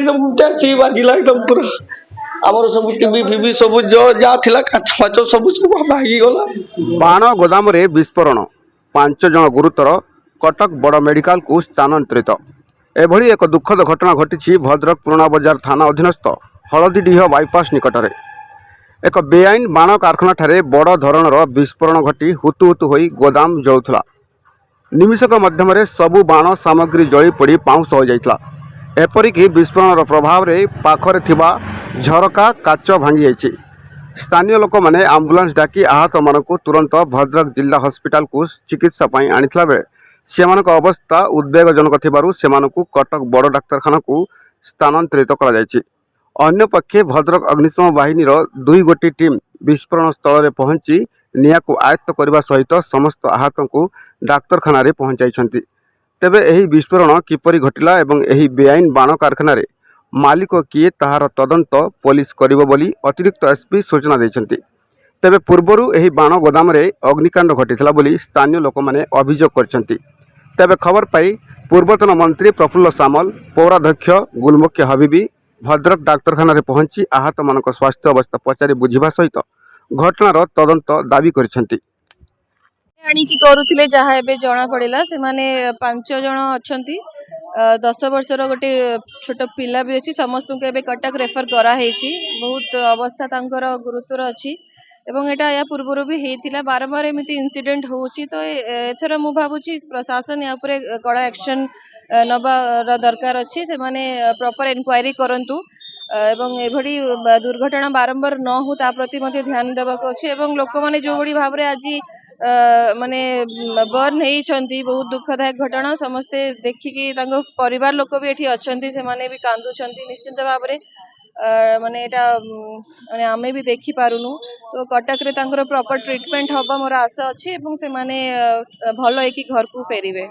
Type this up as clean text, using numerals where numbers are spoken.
एकदम टैक्सी बाजिला एकदम पूरा आमर सब टीवी फिवी सब जो जा थिला काच फाच सब सब भागी गला। बाण गोदाम रे विस्फोरण 5 जन गुरुतर कटक बड़ मेडिकल को स्थानांतरित। एभली एक दुखद घटना घटी भद्रक पुराणा बजार थाना अधीनस्थ हलदीडीह बाईपास निकटरे। एक बेआईन बाण कारखाना ठारे बड़ धरणर विस्फोरण घटी हुतु हुतु होई गोदाम जळुथला। निमिषक मध्यम सबु बाण सामग्री जली पड़ी पाउंस हो जाइतला। एपरिक विस्फोरण प्रभाव रे पाखरे थिबा झरका काच भांगी जाइछि। स्थानीय लोक माने आंबुलांस डाकी आहत मानक तुरंत भद्रक जिला हॉस्पिटल को चिकित्सा पई आनिथिला बेले सेमानक अवस्था उद्वेगजनक थिबारु सेमानकु कटक बड़ डाक्तरखाना को स्थानांतरित करा जाइछि। अन्य पक्षे भद्रक अग्निशम बाहिनी 2 गोटी टीम विस्फोरण स्थल में पहुंची निया को आयत्त करने सहित समस्त आहत को डाक्तरखाना रे पहुंचाई। तेबे एही विस्फोरण किपरि घटिला एवं एही बेआईन बाण कारखाना रे मालिक किए ताहार तदंत पुलिस करिबो बोली अतिरिक्त एसपी सूचना दैछन्ति। तेबे पूर्वरु एही बाण गोदाम रे अग्निकांड घटिथिला बोली स्थानीय लोक माने अभियोग करछन्ति। तेबे खबर पाई पूर्वतन मंत्री प्रफुल्ल सामल पौराध्यक्ष गुलमुख्य हबीबी भद्रक डाक्तरखाना रे पहुंची आहत मानक स्वास्थ्य अवस्था पचारि बुझिबा सहित घटनार तदंत दाबी करछन्ति। आनिकी करूथिले जहा एबे जणा पड़िला से माने 5 जण अछंती 10 वर्षर गोटे छोट पिला भी अछि। समस्त को एबे कटक रेफर करा हेछि। बहुत अवस्था तांकर गुरुतर अछि एवं एटा या पूर्वरो भी हेतिला बारंबार एमिति इंसिडेंट होछि। तो एथर मु भाबुछि प्रशासन या ऊपर कड़ा एक्शन नबा दरकार अछि। से माने प्रॉपर इंक्वायरी करंतु एवं एभडी दुर्घटना बारंबार न हो ता प्रति मध्ये ध्यान देबाक अछि। एवं लोक माने जो बडी भाबरे आजि माने बर्न हेइछन्ती बहुत दुखदायक घटना। समस्ते देखिकी तांको परिवार लोक भी एठी अछन्ती से माने भी कांदुछन्ती निश्चित भाबरे माने एटा माने आमे भी देखि पारुनु। तो कटक रे तांकर प्रॉपर ट्रीटमेंट हबा मोर आशा अछि एवं से माने भलो एकी घर को फेरिबे।